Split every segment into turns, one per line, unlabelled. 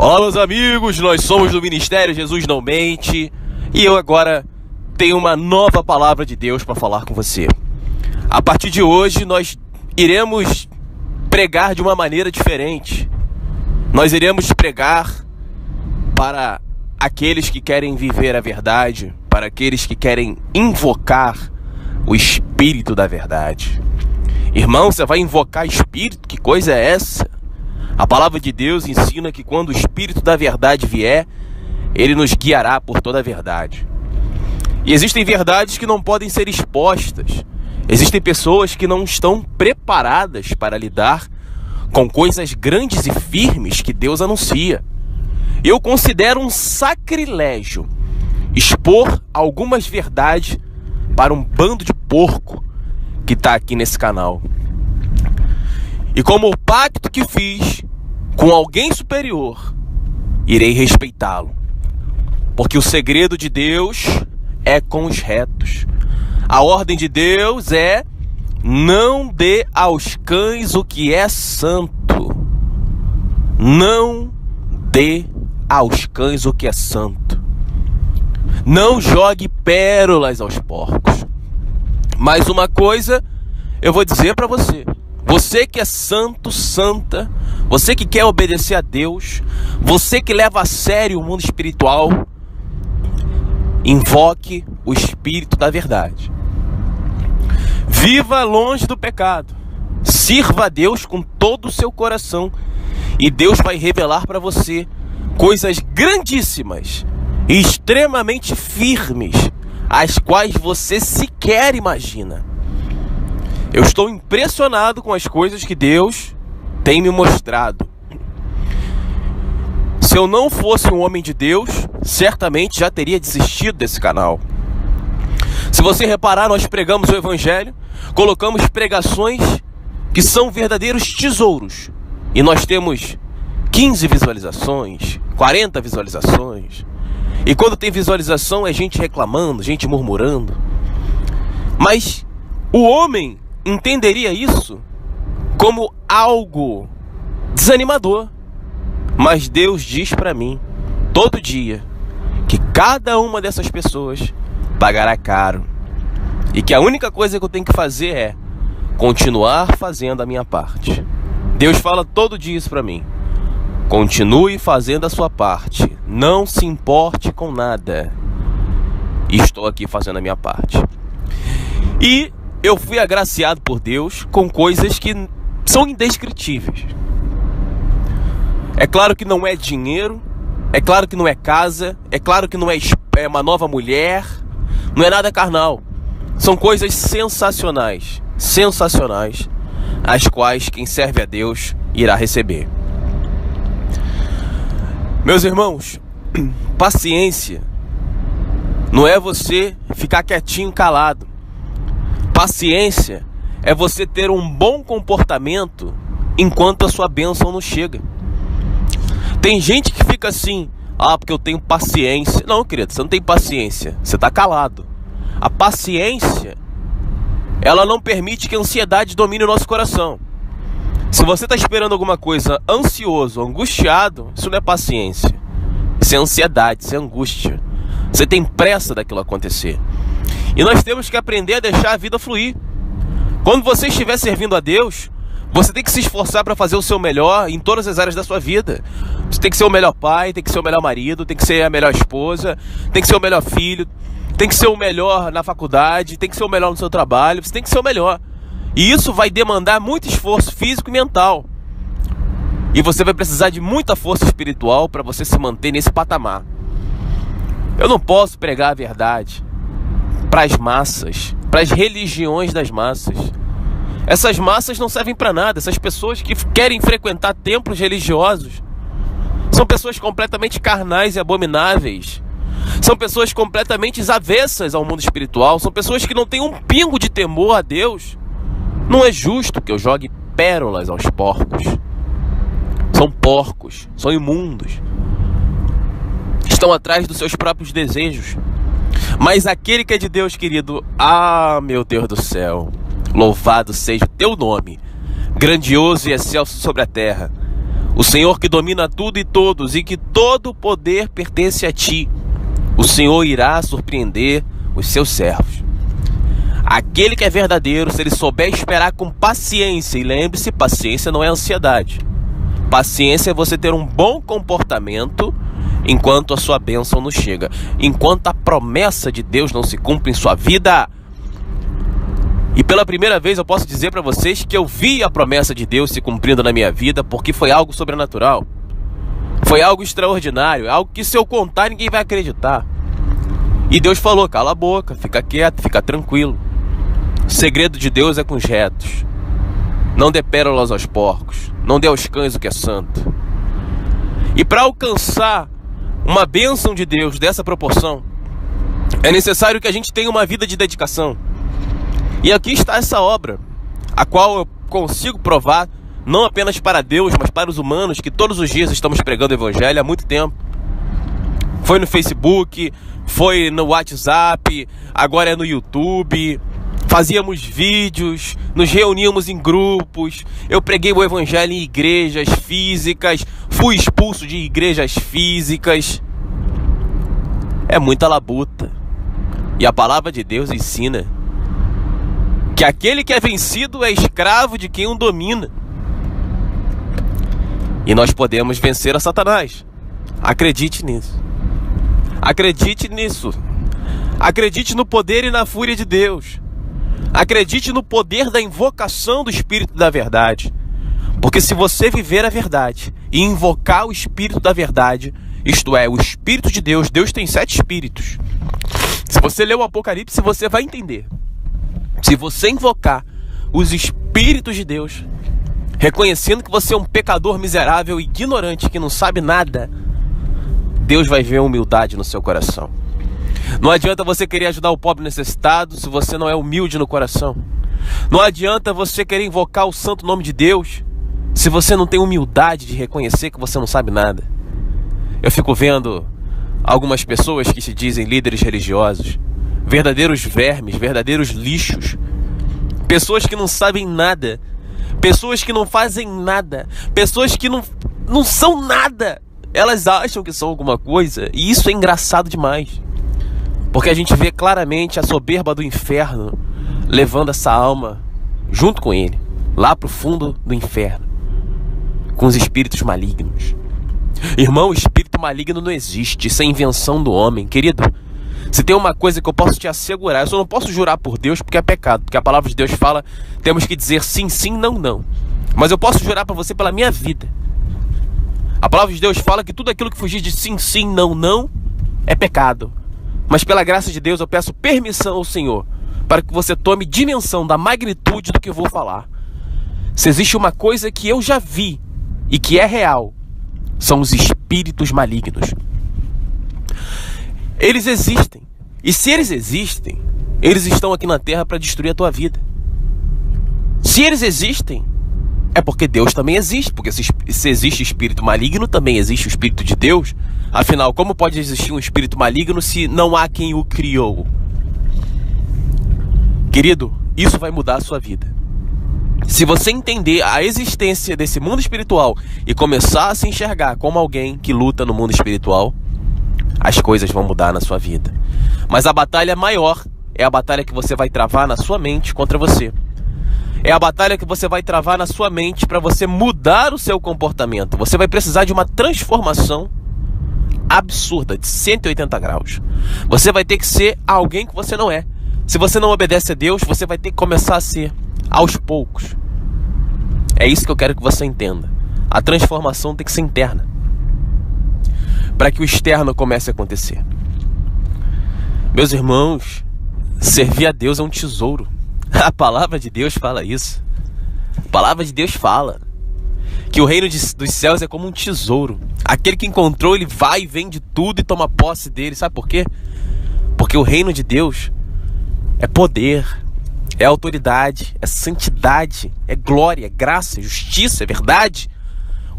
Olá, meus amigos, nós somos do Ministério Jesus Não Mente e eu agora tenho uma nova palavra de Deus para falar com você. A partir de hoje nós iremos pregar de uma maneira diferente. Nós iremos pregar para aqueles que querem viver a verdade, para aqueles que querem invocar o Espírito da verdade. Irmão, você vai invocar Espírito? Que coisa é essa? A palavra de Deus ensina que quando o Espírito da verdade vier, ele nos guiará por toda a verdade. E existem verdades que não podem ser expostas. Existem pessoas que não estão preparadas para lidar com coisas grandes e firmes que Deus anuncia. Eu considero um sacrilégio expor algumas verdades para um bando de porco que está aqui nesse canal. E como o pacto que fiz com alguém superior, irei respeitá-lo. Porque o segredo de Deus é com os retos. A ordem de Deus é: não dê aos cães o que é santo. Não dê aos cães o que é santo. Não jogue pérolas aos porcos. Mas uma coisa eu vou dizer para você. Você que é santo, santa, você que quer obedecer a Deus, você que leva a sério o mundo espiritual, invoque o Espírito da verdade. Viva longe do pecado. Sirva a Deus com todo o seu coração e Deus vai revelar para você coisas grandíssimas e extremamente firmes, as quais você sequer imagina. Eu estou impressionado com as coisas que Deus tem me mostrado. Se eu não fosse um homem de Deus, certamente já teria desistido desse canal. Se você reparar, nós pregamos o Evangelho, colocamos pregações que são verdadeiros tesouros. E nós temos 15 visualizações, 40 visualizações. E quando tem visualização é gente reclamando, gente murmurando. Mas o homem entenderia isso como algo desanimador. Mas Deus diz para mim, todo dia, que cada uma dessas pessoas pagará caro. E que a única coisa que eu tenho que fazer é continuar fazendo a minha parte. Deus fala todo dia isso para mim. Continue fazendo a sua parte. Não se importe com nada. E estou aqui fazendo a minha parte. E eu fui agraciado por Deus com coisas que são indescritíveis. É claro que não é dinheiro, é claro que não é casa, é claro que não é uma nova mulher, não é nada carnal. São coisas sensacionais, sensacionais, as quais quem serve a Deus irá receber. Meus irmãos, paciência não é você ficar quietinho, calado. Paciência é você ter um bom comportamento enquanto a sua bênção não chega. Tem gente que fica assim: porque eu tenho paciência. Não, querido, você não tem paciência, você está calado. A paciência, ela não permite que a ansiedade domine o nosso coração. Se você está esperando alguma coisa ansioso, angustiado, isso não é paciência. Isso é ansiedade, isso é angústia. Você tem pressa daquilo acontecer. E nós temos que aprender a deixar a vida fluir. Quando você estiver servindo a Deus, você tem que se esforçar para fazer o seu melhor em todas as áreas da sua vida. Você tem que ser o melhor pai, tem que ser o melhor marido, tem que ser a melhor esposa, tem que ser o melhor filho, tem que ser o melhor na faculdade, tem que ser o melhor no seu trabalho, você tem que ser o melhor. E isso vai demandar muito esforço físico e mental. E você vai precisar de muita força espiritual para você se manter nesse patamar. Eu não posso pregar a verdade para as massas, para as religiões das massas. Essas massas não servem para nada. Essas pessoas que querem frequentar templos religiosos são pessoas completamente carnais e abomináveis. São pessoas completamente avessas ao mundo espiritual. São pessoas que não têm um pingo de temor a Deus. Não é justo que eu jogue pérolas aos porcos. São porcos, são imundos. Estão atrás dos seus próprios desejos. Mas aquele que é de Deus, querido, meu Deus do céu, louvado seja o teu nome, grandioso e excelso sobre a terra. O Senhor que domina tudo e todos e que todo poder pertence a ti. O Senhor irá surpreender os seus servos. Aquele que é verdadeiro, se ele souber esperar com paciência, e lembre-se, paciência não é ansiedade. Paciência é você ter um bom comportamento enquanto a sua bênção não chega. Enquanto a promessa de Deus não se cumpre em sua vida. E pela primeira vez eu posso dizer para vocês que eu vi a promessa de Deus se cumprindo na minha vida, porque foi algo sobrenatural. Foi algo extraordinário, algo que se eu contar ninguém vai acreditar. E Deus falou, cala a boca, fica quieto, fica tranquilo. O segredo de Deus é com os retos. Não dê pérolas aos porcos, não dê aos cães o que é santo. E para alcançar uma bênção de Deus dessa proporção, é necessário que a gente tenha uma vida de dedicação. E aqui está essa obra, a qual eu consigo provar, não apenas para Deus, mas para os humanos, que todos os dias estamos pregando o Evangelho há muito tempo. Foi no Facebook, foi no WhatsApp, agora é no YouTube. Fazíamos vídeos, nos reuníamos em grupos. Eu preguei o Evangelho em igrejas físicas, fui expulso de igrejas físicas. É muita labuta. E a palavra de Deus ensina que aquele que é vencido é escravo de quem o domina. E nós podemos vencer a Satanás. Acredite nisso. Acredite nisso. Acredite no poder e na fúria de Deus. Acredite no poder da invocação do Espírito da verdade. Porque se você viver a verdade e invocar o Espírito da verdade, isto é, o Espírito de Deus, Deus tem 7 espíritos. Se você ler o Apocalipse, você vai entender. Se você invocar os Espíritos de Deus, reconhecendo que você é um pecador miserável e ignorante que não sabe nada, Deus vai ver humildade no seu coração. Não adianta você querer ajudar o pobre necessitado se você não é humilde no coração. Não adianta você querer invocar o santo nome de Deus se você não tem humildade de reconhecer que você não sabe nada. Eu fico vendo algumas pessoas que se dizem líderes religiosos, verdadeiros vermes, verdadeiros lixos, pessoas que não sabem nada, pessoas que não fazem nada, pessoas que não são nada. Elas acham que são alguma coisa, e isso é engraçado demais, porque a gente vê claramente a soberba do inferno levando essa alma junto com ele, lá pro fundo do inferno, com os espíritos malignos. Irmão, espírito maligno não existe, isso é invenção do homem. Querido, se tem uma coisa que eu posso te assegurar, eu só não posso jurar por Deus porque é pecado, porque a palavra de Deus fala, temos que dizer sim, sim, não, não. Mas eu posso jurar para você pela minha vida. A palavra de Deus fala que tudo aquilo que fugir de sim, sim, não, não é pecado. Mas pela graça de Deus eu peço permissão ao Senhor para que você tome dimensão da magnitude do que eu vou falar. Se existe uma coisa que eu já vi e que é real, são os espíritos malignos. Eles existem. E se eles existem, eles estão aqui na terra para destruir a tua vida. Se eles existem, é porque Deus também existe. Porque se existe espírito maligno, também existe o Espírito de Deus. Afinal, como pode existir um espírito maligno se não há quem o criou? Querido, isso vai mudar a sua vida. Se você entender a existência desse mundo espiritual e começar a se enxergar como alguém que luta no mundo espiritual, as coisas vão mudar na sua vida. Mas a batalha maior é a batalha que você vai travar na sua mente contra você. É a batalha que você vai travar na sua mente para você mudar o seu comportamento. Você vai precisar de uma transformação absurda, de 180 graus. Você vai ter que ser alguém que você não é. Se você não obedece a Deus, você vai ter que começar a ser aos poucos. É isso que eu quero que você entenda. A transformação tem que ser interna, para que o externo comece a acontecer. Meus irmãos, servir a Deus é um tesouro. A palavra de Deus fala isso. A palavra de Deus fala que o reino dos céus é como um tesouro. Aquele que encontrou, ele vai e vende tudo e toma posse dele. Sabe por quê? Porque o reino de Deus é poder, é autoridade, é santidade, é glória, é graça, é justiça, é verdade.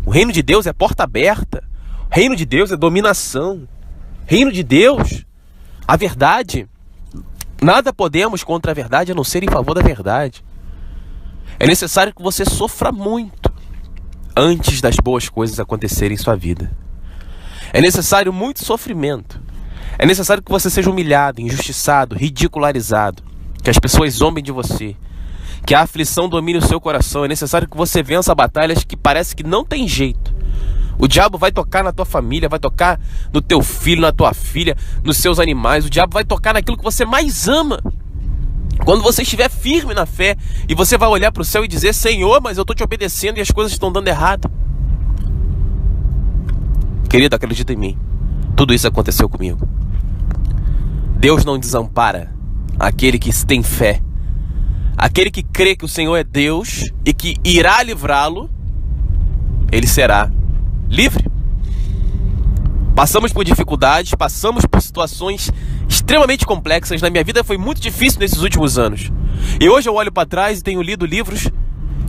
O reino de Deus é porta aberta. O reino de Deus é dominação. O reino de Deus, a verdade. Nada podemos contra a verdade a não ser em favor da verdade. É necessário que você sofra muito antes das boas coisas acontecerem em sua vida. É necessário muito sofrimento. É necessário que você seja humilhado, injustiçado, ridicularizado, que as pessoas zombem de você, que a aflição domine o seu coração. É necessário que você vença batalhas que parece que não tem jeito. O diabo vai tocar na tua família, vai tocar no teu filho, na tua filha, nos seus animais. O diabo vai tocar naquilo que você mais ama. Quando você estiver firme na fé e você vai olhar para o céu e dizer: Senhor, mas eu estou te obedecendo e as coisas estão dando errado. Querido, acredita em mim. Tudo isso aconteceu comigo. Deus não desampara aquele que tem fé. Aquele que crê que o Senhor é Deus e que irá livrá-lo, ele será livre. Passamos por dificuldades, passamos por situações extremamente complexas. Na minha vida foi muito difícil nesses últimos anos. E hoje eu olho para trás e tenho lido livros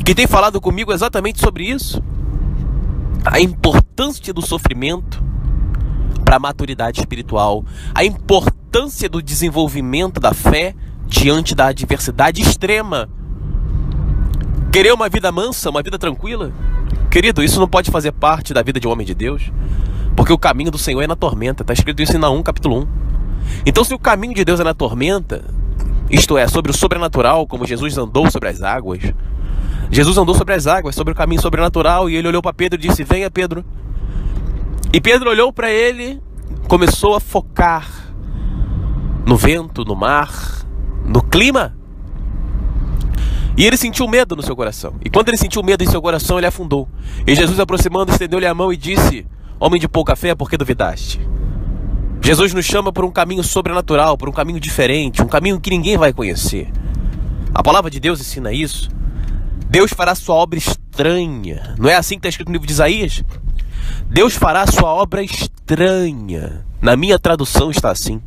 que têm falado comigo exatamente sobre isso. A importância do sofrimento para a maturidade espiritual. A importância do desenvolvimento da fé diante da adversidade extrema. Querer uma vida mansa, uma vida tranquila? Querido, isso não pode fazer parte da vida de um homem de Deus. Porque o caminho do Senhor é na tormenta. Está escrito isso em Naum, capítulo 1. Então, se o caminho de Deus é na tormenta, isto é, sobre o sobrenatural, como Jesus andou sobre as águas. Jesus andou sobre as águas, sobre o caminho sobrenatural, e ele olhou para Pedro e disse: venha, Pedro. E Pedro olhou para ele, começou a focar no vento, no mar, no clima. E ele sentiu medo no seu coração. E quando ele sentiu medo em seu coração, ele afundou. E Jesus, aproximando, estendeu-lhe a mão e disse: homem de pouca fé, por que duvidaste? Jesus nos chama por um caminho sobrenatural, por um caminho diferente, um caminho que ninguém vai conhecer. A palavra de Deus ensina isso. Deus fará sua obra estranha. Não é assim que está escrito no livro de Isaías? Deus fará sua obra estranha. Na minha tradução está assim.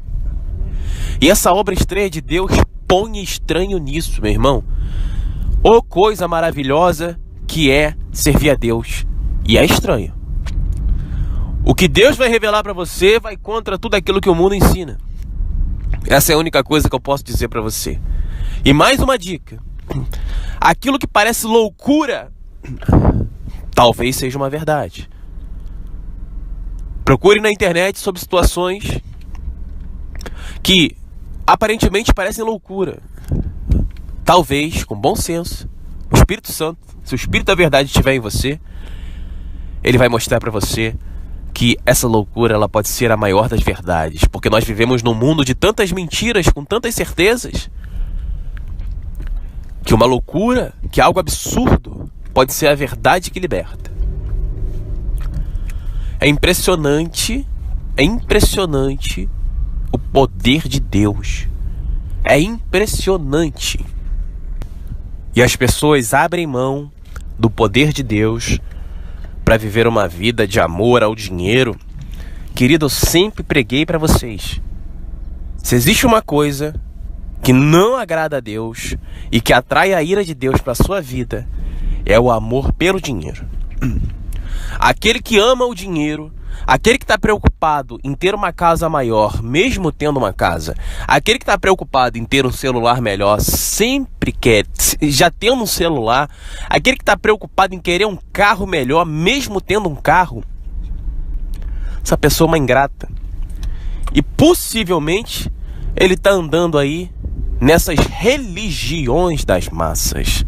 E essa obra estranha de Deus põe estranho nisso, meu irmão. Ô coisa maravilhosa que é servir a Deus. E é estranho. O que Deus vai revelar para você vai contra tudo aquilo que o mundo ensina. Essa é a única coisa que eu posso dizer para você. E mais uma dica. Aquilo que parece loucura, talvez seja uma verdade. Procure na internet sobre situações que aparentemente parecem loucura. Talvez, com bom senso, o Espírito Santo, se o Espírito da verdade estiver em você, ele vai mostrar para você que essa loucura ela pode ser a maior das verdades. Porque nós vivemos num mundo de tantas mentiras, com tantas certezas, que uma loucura, que algo absurdo, pode ser a verdade que liberta. É impressionante o poder de Deus. É impressionante. E as pessoas abrem mão do poder de Deus para viver uma vida de amor ao dinheiro. Querido, eu sempre preguei para vocês. Se existe uma coisa que não agrada a Deus e que atrai a ira de Deus para a sua vida, é o amor pelo dinheiro. Aquele que ama o dinheiro, aquele que está preocupado em ter uma casa maior, mesmo tendo uma casa, aquele que está preocupado em ter um celular melhor, sempre quer, já tendo um celular, aquele que está preocupado em querer um carro melhor, mesmo tendo um carro, essa pessoa é uma ingrata. E possivelmente ele está andando aí nessas religiões das massas,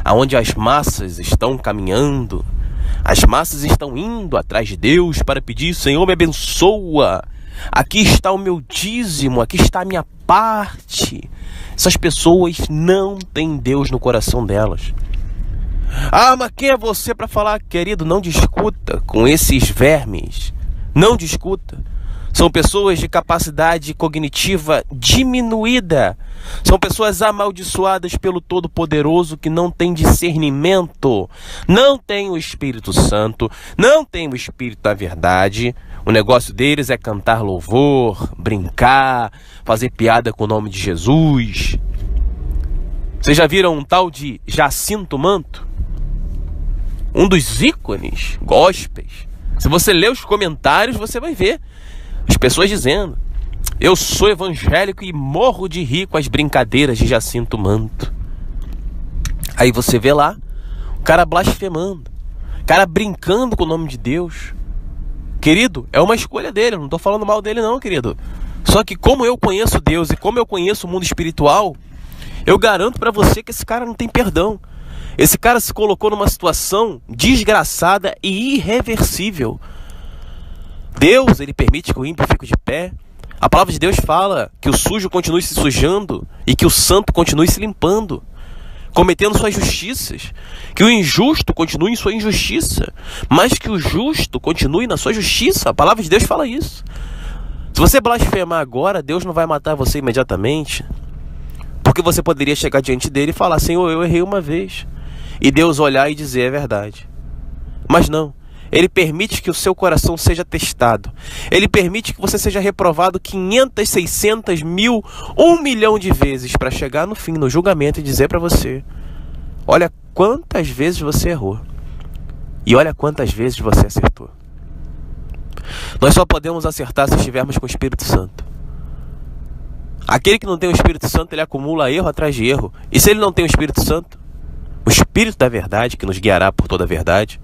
aonde as massas estão caminhando, as massas estão indo atrás de Deus para pedir: Senhor, me abençoa, aqui está o meu dízimo, aqui está a minha parte. Essas pessoas não têm Deus no coração delas. Ah, mas quem é você para falar? Querido, não discuta com esses vermes, não discuta. São pessoas de capacidade cognitiva diminuída. São pessoas amaldiçoadas pelo Todo-Poderoso, que não tem discernimento, não tem o Espírito Santo, não tem o Espírito da verdade. O negócio deles é cantar louvor, brincar, fazer piada com o nome de Jesus. Vocês já viram um tal de Jacinto Manto? Um dos ícones gospels. Se você ler os comentários, você vai ver as pessoas dizendo: eu sou evangélico e morro de rir com as brincadeiras de Jacinto Manto. Aí você vê lá o cara blasfemando. cara brincando com o nome de Deus. Querido, é uma escolha dele, eu não estou falando mal dele não, querido. Só que como eu conheço Deus e como eu conheço o mundo espiritual, eu garanto para você que esse cara não tem perdão. Esse cara se colocou numa situação desgraçada e irreversível. Deus, ele permite que o ímpio fique de pé. A palavra de Deus fala que o sujo continue se sujando e que o santo continue se limpando, cometendo suas justiças. Que o injusto continue em sua injustiça, mas que o justo continue na sua justiça. A palavra de Deus fala isso. Se você blasfemar agora, Deus não vai matar você imediatamente, porque você poderia chegar diante dele e falar: Senhor, eu errei uma vez, e Deus olhar e dizer: é verdade. Mas não, ele permite que o seu coração seja testado. Ele permite que você seja reprovado 500, 600, 1000, 1 milhão de vezes, para chegar no fim, no julgamento, e dizer para você: olha quantas vezes você errou, e olha quantas vezes você acertou. Nós só podemos acertar se estivermos com o Espírito Santo. Aquele que não tem o Espírito Santo, ele acumula erro atrás de erro. E se ele não tem o Espírito Santo, o Espírito da verdade, que nos guiará por toda a verdade,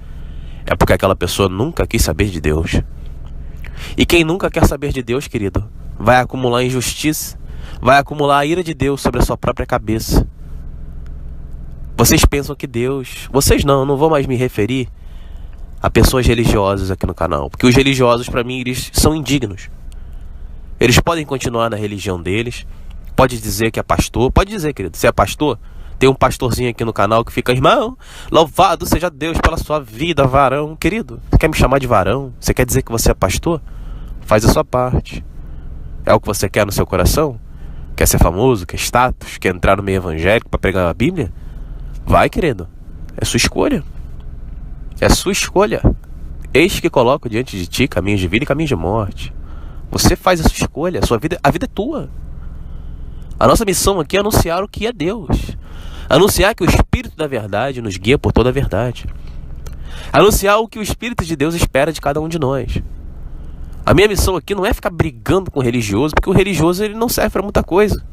é porque aquela pessoa nunca quis saber de Deus. E quem nunca quer saber de Deus, querido, vai acumular injustiça, vai acumular a ira de Deus sobre a sua própria cabeça. Vocês pensam que Deus... Vocês não vou mais me referir a pessoas religiosas aqui no canal, porque os religiosos, para mim, eles são indignos. Eles podem continuar na religião deles, pode dizer que é pastor, pode dizer, querido, se é pastor, tem um pastorzinho aqui no canal que fica: irmão, louvado seja Deus pela sua vida, varão. Querido, você quer me chamar de varão? Você quer dizer que você é pastor? Faz a sua parte. É o que você quer no seu coração? Quer ser famoso, quer status, quer entrar no meio evangélico para pregar a Bíblia? Vai, querido, é sua escolha. É sua escolha. Eis que coloco diante de ti caminhos de vida e caminhos de morte. Você faz a sua escolha, a vida é tua. A nossa missão aqui é anunciar o que é Deus. Anunciar que o Espírito da verdade nos guia por toda a verdade. Anunciar o que o Espírito de Deus espera de cada um de nós. A minha missão aqui não é ficar brigando com o religioso, porque o religioso, ele não serve para muita coisa.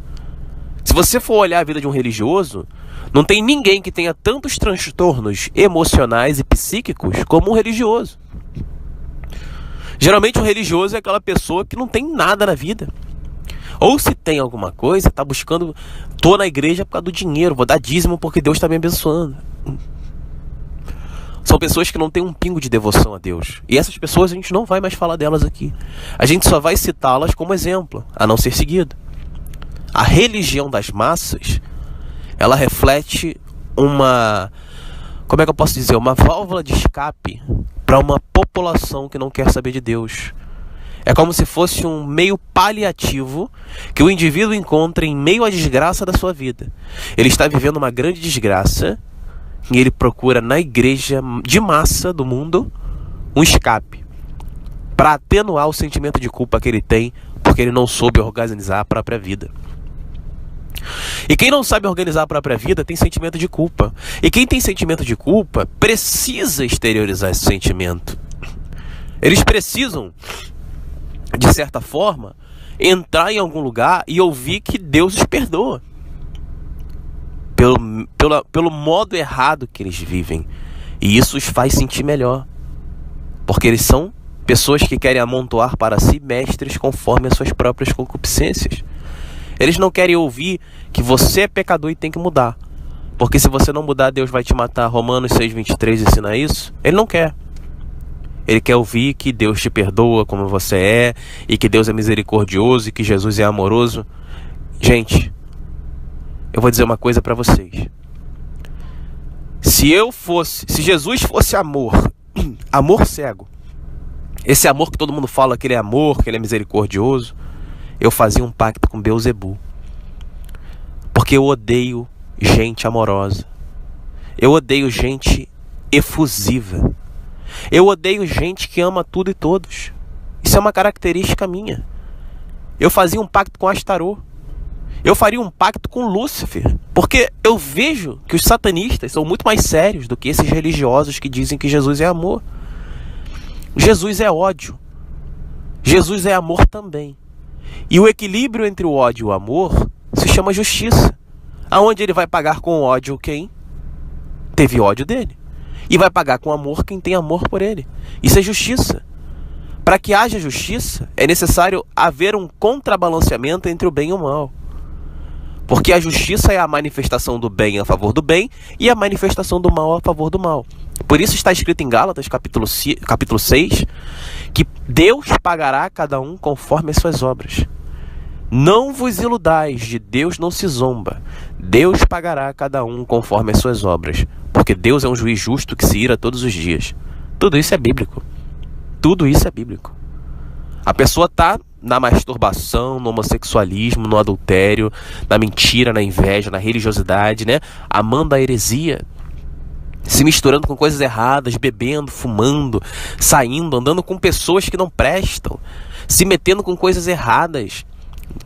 Se você for olhar a vida de um religioso, não tem ninguém que tenha tantos transtornos emocionais e psíquicos como um religioso. Geralmente o religioso é aquela pessoa que não tem nada na vida. Ou se tem alguma coisa, está buscando: tô na igreja por causa do dinheiro, vou dar dízimo porque Deus está me abençoando. São pessoas que não têm um pingo de devoção a Deus. E essas pessoas a gente não vai mais falar delas aqui. A gente só vai citá-las como exemplo, a não ser seguido. A religião das massas, ela reflete uma... como é que eu posso dizer? Uma válvula de escape para uma população que não quer saber de Deus. É como se fosse um meio paliativo que o indivíduo encontra em meio à desgraça da sua vida. Ele está vivendo uma grande desgraça e ele procura na igreja de massa do mundo um escape para atenuar o sentimento de culpa que ele tem porque ele não soube organizar a própria vida. E quem não sabe organizar a própria vida tem sentimento de culpa. E quem tem sentimento de culpa precisa exteriorizar esse sentimento. Eles precisam, de certa forma, entrar em algum lugar e ouvir que Deus os perdoa pelo modo errado que eles vivem. E isso os faz sentir melhor, porque eles são pessoas que querem amontoar para si mestres conforme as suas próprias concupiscências. Eles não querem ouvir que você é pecador e tem que mudar, porque se você não mudar, Deus vai te matar. Romanos 6:23 ensina isso. Ele não quer. Ele quer ouvir que Deus te perdoa como você é, e que Deus é misericordioso, e que Jesus é amoroso. Gente, eu vou dizer uma coisa para vocês. Se Jesus fosse amor, amor cego, esse amor que todo mundo fala que ele é amor, que ele é misericordioso, eu fazia um pacto com Beelzebul, porque eu odeio gente amorosa, eu odeio gente efusiva, eu odeio gente que ama tudo e todos. Isso é uma característica minha. Eu fazia um pacto com Astarô, eu faria um pacto com Lúcifer, porque eu vejo que os satanistas são muito mais sérios do que esses religiosos que dizem que Jesus é amor. Jesus é ódio, Jesus é amor também. E o equilíbrio entre o ódio e o amor se chama justiça. Aonde ele vai pagar com ódio quem teve ódio dele. E vai pagar com amor quem tem amor por ele. Isso é justiça. Para que haja justiça, é necessário haver um contrabalanceamento entre o bem e o mal. Porque a justiça é a manifestação do bem a favor do bem e a manifestação do mal a favor do mal. Por isso está escrito em Gálatas, capítulo 6, que Deus pagará a cada um conforme as suas obras. Não vos iludais, de Deus não se zomba. Deus pagará a cada um conforme as suas obras. Porque Deus é um juiz justo que se ira todos os dias. Tudo isso é bíblico. Tudo isso é bíblico. A pessoa está na masturbação, no homossexualismo, no adultério, na mentira, na inveja, na religiosidade, né? Amando a heresia, se misturando com coisas erradas, bebendo, fumando, saindo, andando com pessoas que não prestam, se metendo com coisas erradas,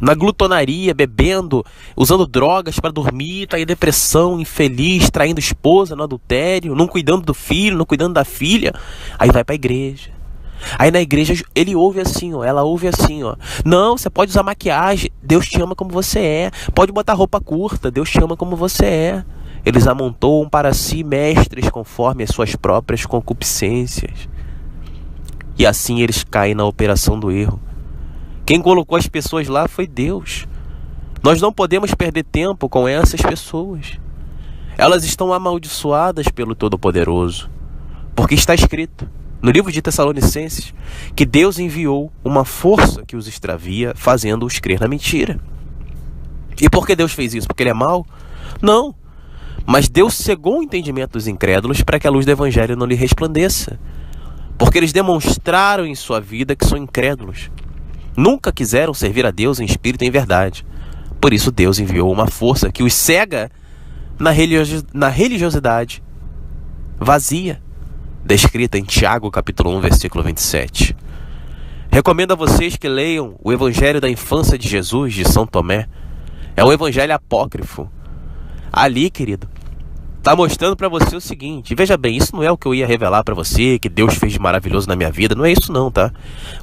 na glutonaria, bebendo, usando drogas para dormir, tá em depressão, infeliz, traindo esposa no adultério, não cuidando do filho, não cuidando da filha, aí vai para a igreja. Aí na igreja ele ouve assim, ó, ela ouve assim, ó. Não, você pode usar maquiagem, Deus te ama como você é. Pode botar roupa curta, Deus te ama como você é. Eles amontoam para si mestres conforme as suas próprias concupiscências. E assim eles caem na operação do erro. Quem colocou as pessoas lá foi Deus. Nós não podemos perder tempo com essas pessoas. Elas estão amaldiçoadas pelo Todo-Poderoso. Porque está escrito no livro de Tessalonicenses que Deus enviou uma força que os extravia, fazendo-os crer na mentira. E por que Deus fez isso? Porque ele é mau? Não. Mas Deus cegou o entendimento dos incrédulos para que a luz do evangelho não lhe resplandeça. Porque eles demonstraram em sua vida que são incrédulos. Nunca quiseram servir a Deus em espírito e em verdade. Por isso Deus enviou uma força que os cega na religiosidade vazia, descrita em Tiago, capítulo 1, versículo 27. Recomendo a vocês que leiam o Evangelho da Infância de Jesus, de São Tomé. É um evangelho apócrifo. Ali, querido, está mostrando para você o seguinte. Veja bem, isso não é o que eu ia revelar para você, que Deus fez de maravilhoso na minha vida. Não é isso não, tá?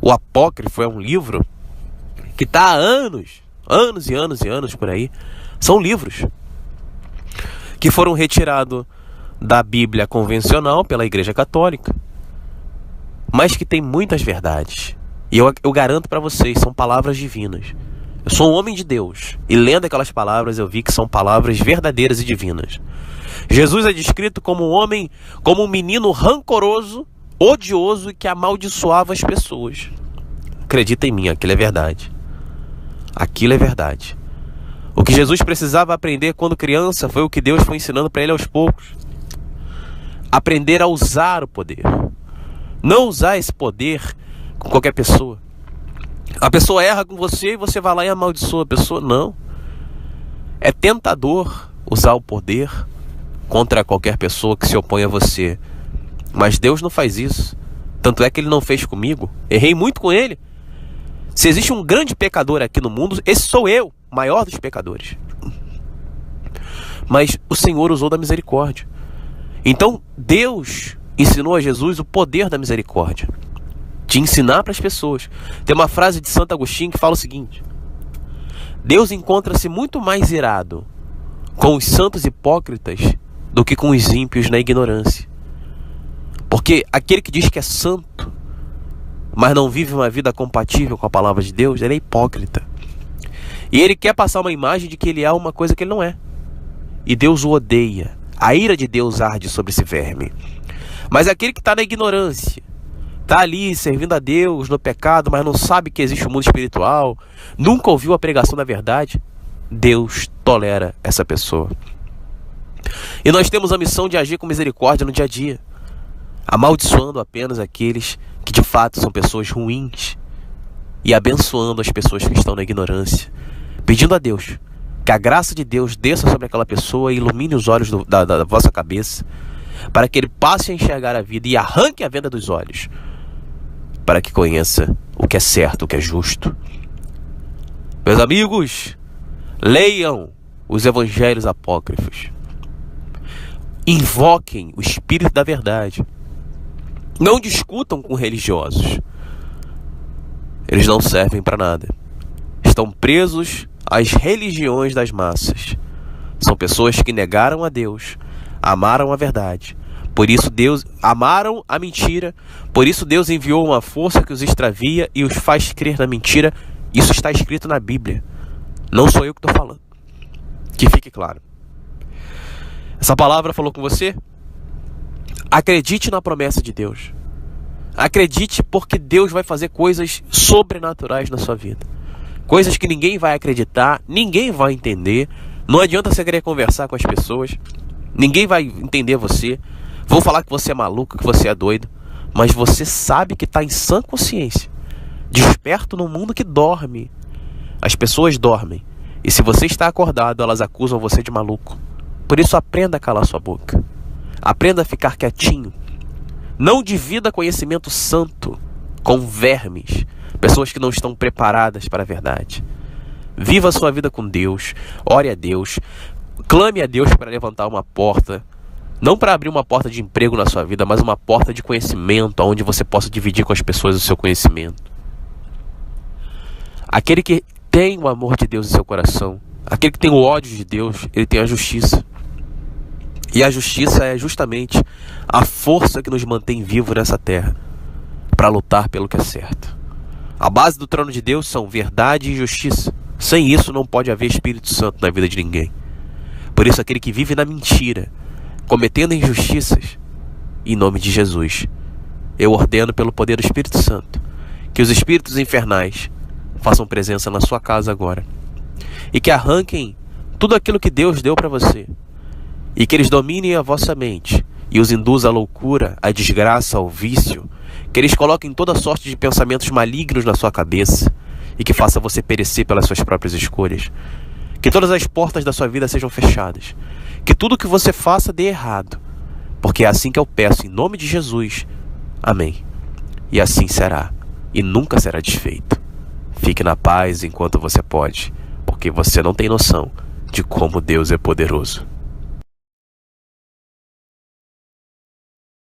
O apócrifo é um livro que está há anos e anos por aí. São livros que foram retirados da Bíblia convencional pela Igreja Católica, mas que tem muitas verdades. E eu garanto para vocês, são palavras divinas. Eu sou um homem de Deus, e lendo aquelas palavras eu vi que são palavras verdadeiras e divinas. Jesus é descrito como um homem, como um menino rancoroso, odioso e que amaldiçoava as pessoas. Acredita em mim, aquilo é verdade. Aquilo é verdade. O que Jesus precisava aprender quando criança foi o que Deus foi ensinando para ele aos poucos. Aprender a usar o poder. Não usar esse poder com qualquer pessoa. A pessoa erra com você e você vai lá e amaldiçoa a pessoa. Não. É tentador usar o poder contra qualquer pessoa que se opõe a você. Mas Deus não faz isso. Tanto é que Ele não fez comigo. Errei muito com Ele. Se existe um grande pecador aqui no mundo, esse sou eu, maior dos pecadores. Mas o Senhor usou da misericórdia. Então Deus ensinou a Jesus o poder da misericórdia, de ensinar para as pessoas. Tem uma frase de Santo Agostinho que fala o seguinte: Deus encontra-se muito mais irado com os santos hipócritas do que com os ímpios na ignorância. Porque aquele que diz que é santo, mas não vive uma vida compatível com a palavra de Deus, ele é hipócrita. E ele quer passar uma imagem de que ele é uma coisa que ele não é. E Deus o odeia. A ira de Deus arde sobre esse verme. Mas aquele que está na ignorância, está ali servindo a Deus no pecado, mas não sabe que existe um mundo espiritual, nunca ouviu a pregação da verdade, Deus tolera essa pessoa. E nós temos a missão de agir com misericórdia no dia a dia, amaldiçoando apenas aqueles que de fato são pessoas ruins e abençoando as pessoas que estão na ignorância, pedindo a Deus que a graça de Deus desça sobre aquela pessoa e ilumine os olhos da vossa cabeça, para que ele passe a enxergar a vida e arranque a venda dos olhos, para que conheça o que é certo, o que é justo. Meus amigos, leiam os evangelhos apócrifos. Invoquem o Espírito da verdade. Não discutam com religiosos. Eles não servem para nada. Estão presos às religiões das massas. São pessoas que negaram a Deus, amaram a verdade, Por isso Deus amaram a mentira, por isso Deus enviou uma força que os extravia e os faz crer na mentira. Isso está escrito na Bíblia. Não sou eu que estou falando. Que fique claro. Essa palavra falou com você? Acredite na promessa de Deus. Acredite, porque Deus vai fazer coisas sobrenaturais na sua vida. Coisas que ninguém vai acreditar, ninguém vai entender. Não adianta você querer conversar com as pessoas. Ninguém vai entender você. Vão falar que você é maluco, que você é doido. Mas você sabe que está em sã consciência. Desperto num mundo que dorme. As pessoas dormem. E se você está acordado, elas acusam você de maluco. Por isso aprenda a calar sua boca. Aprenda a ficar quietinho. Não divida conhecimento santo com vermes. Pessoas que não estão preparadas para a verdade. Viva a sua vida com Deus. Ore a Deus. Clame a Deus para levantar uma porta. Não para abrir uma porta de emprego na sua vida, mas uma porta de conhecimento, onde você possa dividir com as pessoas o seu conhecimento. Aquele que tem o amor de Deus em seu coração, aquele que tem o ódio de Deus, ele tem a justiça. E a justiça é justamente a força que nos mantém vivos nessa terra, para lutar pelo que é certo. A base do trono de Deus são verdade e justiça. Sem isso não pode haver Espírito Santo na vida de ninguém. Por isso aquele que vive na mentira, cometendo injustiças, em nome de Jesus, eu ordeno pelo poder do Espírito Santo, que os espíritos infernais façam presença na sua casa agora. E que arranquem tudo aquilo que Deus deu para você. E que eles dominem a vossa mente e os induzam à loucura, à desgraça, ao vício. Que eles coloquem toda sorte de pensamentos malignos na sua cabeça e que faça você perecer pelas suas próprias escolhas. Que todas as portas da sua vida sejam fechadas. Que tudo que você faça dê errado. Porque é assim que eu peço, em nome de Jesus. Amém. E assim será. E nunca será desfeito. Fique na paz enquanto você pode. Porque você não tem noção de como Deus é poderoso.